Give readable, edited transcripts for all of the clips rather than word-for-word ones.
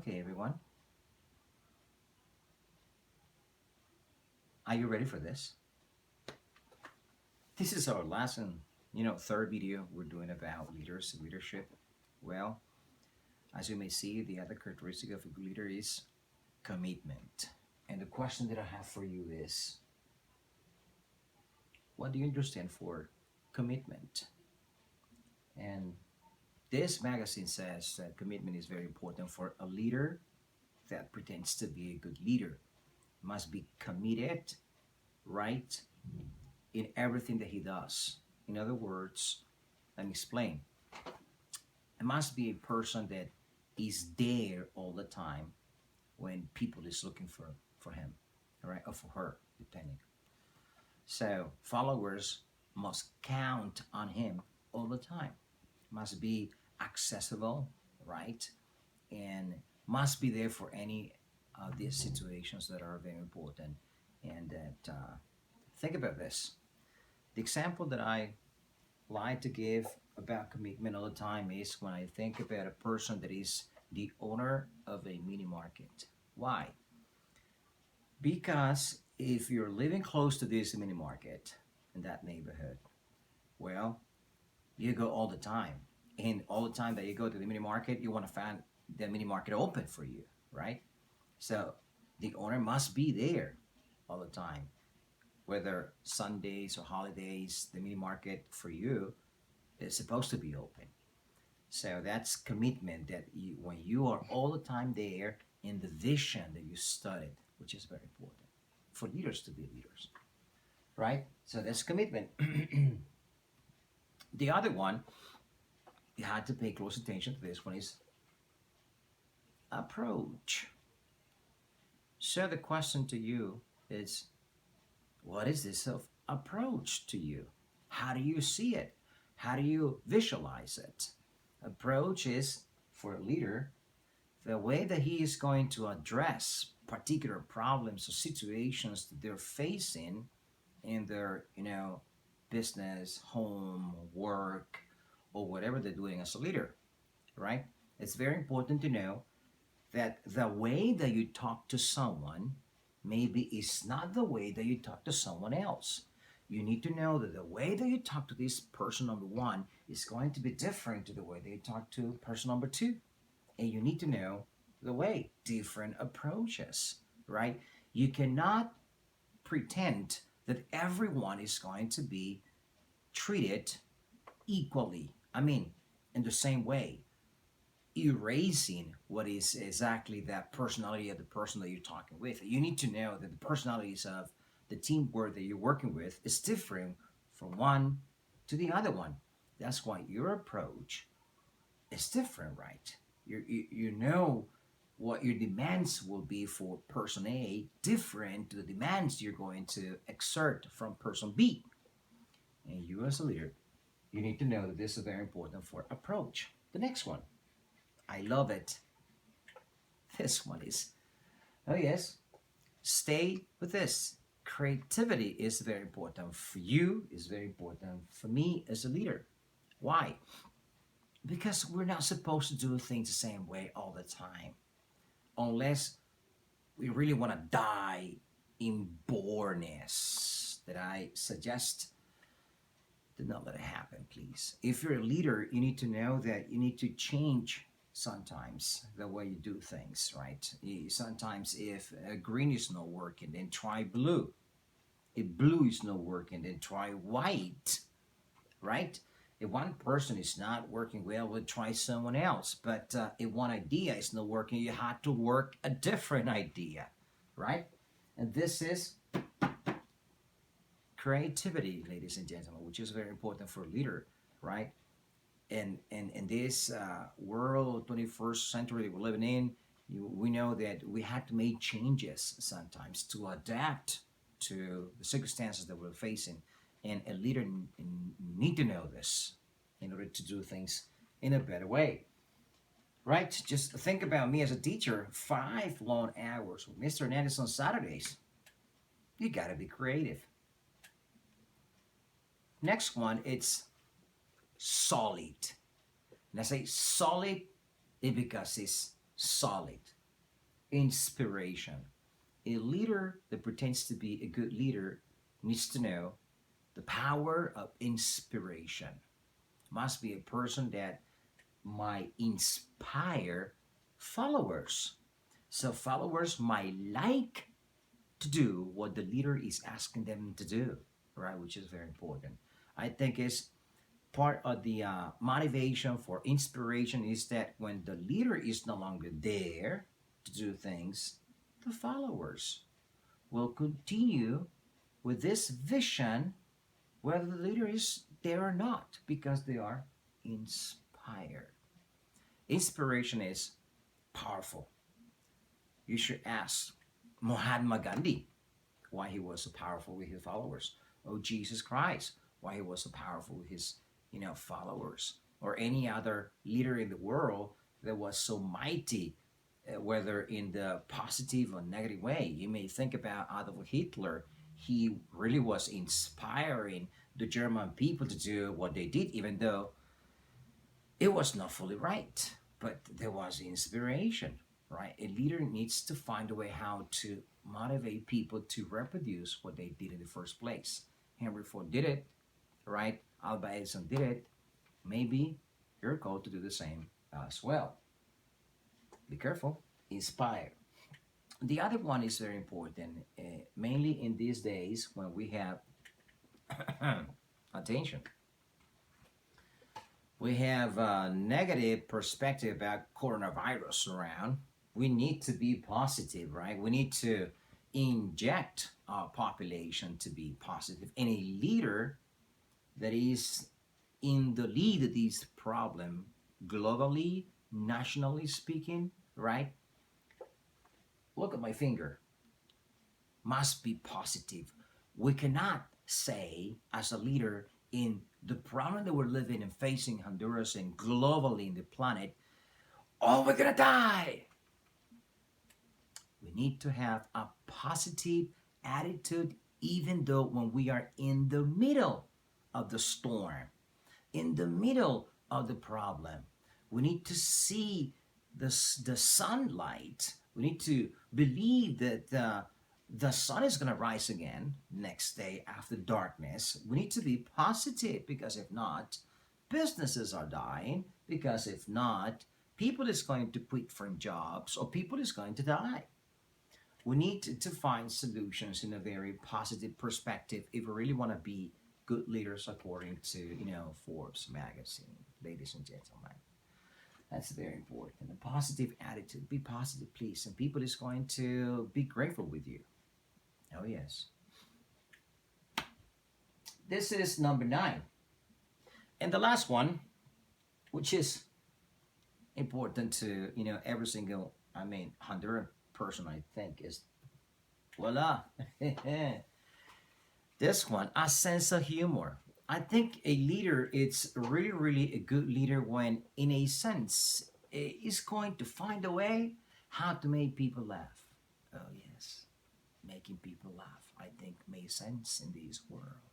Okay, everyone, are you ready for this? This is our last and third video we're doing about leadership. Well, as you may see, the other characteristic of a good leader is commitment. And the question that I have for you is, what do you understand for commitment? And this magazine says that commitment is very important for a leader that pretends to be a good leader. Must be committed, right, in everything that he does. In other words, let me explain. It must be a person that is there all the time when people is looking for him, all right, or for her, depending. So followers must count on him all the time. Must be accessible, right, and must be there for any of these situations that are very important. And that think about this. The example that I like to give about commitment all the time is when I think about a person that is the owner of a mini market. Why? Because if you're living close to this mini market in that neighborhood, well, you go all the time. And all the time that you go to the mini market, you want to find the mini market open for you, right? So the owner must be there all the time, whether Sundays or holidays, the mini market for you is supposed to be open. So that's commitment that when you are all the time there in the vision that you studied, which is very important for leaders to be leaders, right? So that's commitment. The other one, you had to pay close attention to this one, is approach. So the question to you is, what is this of approach to you? How do you see it? How do you visualize it? Approach is, for a leader, the way that he is going to address particular problems or situations that they're facing in their, business, home, work, or whatever they're doing as a leader, right? It's very important to know that the way that you talk to someone maybe is not the way that you talk to someone else. You need to know that the way that you talk to this person number one is going to be different to the way that you talk to person number two. And you need to know the way, different approaches, right? You cannot pretend that everyone is going to be treated equally. I mean, in the same way, erasing what is exactly that personality of the person that you're talking with. You need to know that the personalities of the teamwork that you're working with is different from one to the other one. That's why your approach is different, right? You know what your demands will be for person A, different to the demands you're going to exert from person B. And you as a leader, you need to know that this is very important for approach. The next one, I love it. This one is, oh yes, stay with this. Creativity is very important for you, is very important for me as a leader. Why? Because we're not supposed to do things the same way all the time. Unless we really want to die in boreness, that I suggest do not let it happen, please. If you're a leader, you need to know that you need to change sometimes the way you do things, right? Sometimes if green is not working, then try blue. If blue is not working, then try white, right? If one person is not working well, we'll try someone else. But if one idea is not working, you have to work a different idea, right? And this is creativity, ladies and gentlemen, which is very important for a leader, right? And in this world, 21st century we're living in, we know that we have to make changes sometimes to adapt to the circumstances that we're facing. And a leader need to know this in order to do things in a better way, right? Just think about me as a teacher, 5 long hours with Mr. Hernandez on Saturdays. You got to be creative. Next one, it's solid. And I say solid because it's solid. Inspiration. A leader that pretends to be a good leader needs to know the power of inspiration. Must be a person that might inspire followers. So followers might like to do what the leader is asking them to do, right? Which is very important. I think is part of the motivation for inspiration is that when the leader is no longer there to do things, the followers will continue with this vision whether the leader is there or not because they are inspired. Inspiration is powerful. You should ask Mahatma Gandhi why he was so powerful with his followers, or Jesus Christ why he was so powerful with his followers, or any other leader in the world that was so mighty, whether in the positive or negative way. You may think about Adolf Hitler. He really was inspiring the German people to do what they did, even though it was not fully right, but there was inspiration, right? A leader needs to find a way how to motivate people to reproduce what they did in the first place. Henry Ford did it, right? Alba Edison did it. Maybe you're called to do the same as well. Be careful. Inspire. The other one is very important, mainly in these days when we have attention. We have a negative perspective about coronavirus around. We need to be positive, right? We need to inject our population to be positive. And a leader that is in the lead of this problem, globally, nationally speaking, right? Look at my finger. Must be positive. We cannot say, as a leader, in the problem that we're living and facing Honduras and globally in the planet, oh, we're gonna die. We need to have a positive attitude, even though when we are in the middle of the storm, in the middle of the problem, we need to see the sunlight. We need to believe that the sun is going to rise again next day after darkness. We need to be positive because if not, businesses are dying. Because if not, people is going to quit from jobs or people is going to die. We need to find solutions in a very positive perspective if we really want to be good leaders according to Forbes magazine, ladies and gentlemen. That's very important. A positive attitude. Be positive, please, and people is going to be grateful with you. Oh yes. This is number 9. And the last one, which is important to every single Honduran person, I think, is voila. This one, a sense of humor. I think a leader is really, really a good leader when, in a sense, is going to find a way how to make people laugh. Oh yes, making people laugh, I think, makes sense in this world.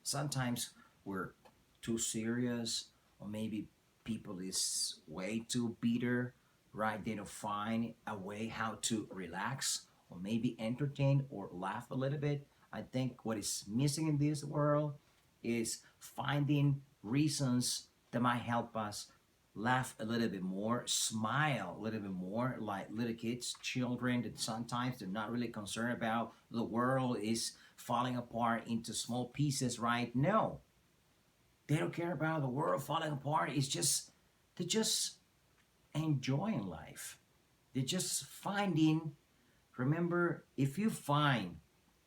Sometimes we're too serious, or maybe people is way too bitter, right? They don't find a way how to relax, or maybe entertain or laugh a little bit. I think what is missing in this world is finding reasons that might help us laugh a little bit more, smile a little bit more, like little kids, children that sometimes they're not really concerned about the world is falling apart into small pieces, right? No, they don't care about the world falling apart. It's just they're just enjoying life. They're just finding. Remember, if you find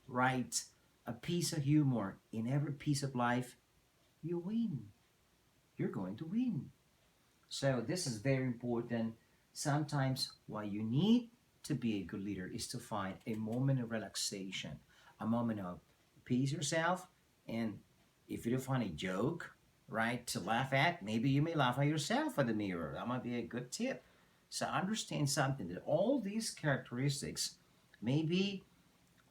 right a piece of humor in every piece of life, you win. You're going to win. So this is very important. Sometimes what you need to be a good leader is to find a moment of relaxation, a moment of peace yourself, and if you don't find a joke, right, to laugh at, maybe you may laugh at yourself at the mirror. That might be a good tip. So understand something that all these characteristics maybe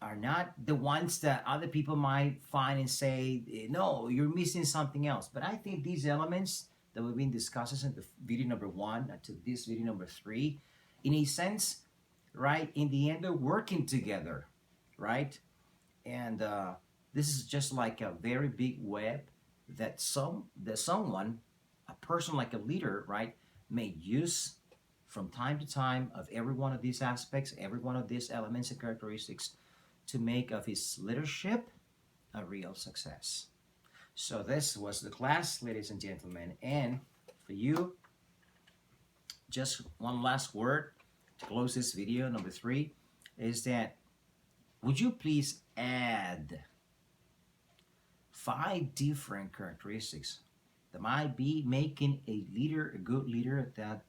are not the ones that other people might find and say, no, you're missing something else. But I think these elements that we've been discussing in the video number 1 to this video number 3, in a sense, right? In the end, they're working together, right? And this is just like a very big web that someone, a person like a leader, right, may use from time to time of every one of these aspects, every one of these elements and characteristics to make of his leadership a real success. So this was the class, ladies and gentlemen. And for you, just one last word to close this video, number 3, is that would you please add 5 different characteristics that might be making a leader a good leader that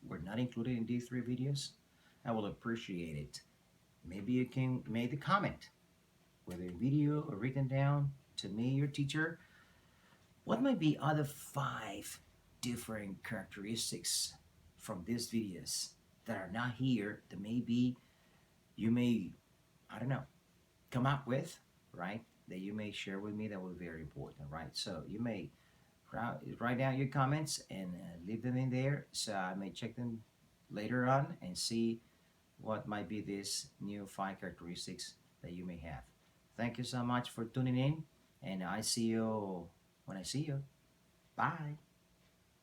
were not included in these 3 videos? I will appreciate it. Maybe you can make a comment, whether in video or written down to me, your teacher. What might be other 5 different characteristics from these videos that are not here that maybe you may, I don't know, come up with, right? That you may share with me that will be very important, right? So you may write down your comments and leave them in there so I may check them later on and see what might be these new 5 characteristics that you may have. Thank you so much for tuning in, and I see you when I see you. Bye.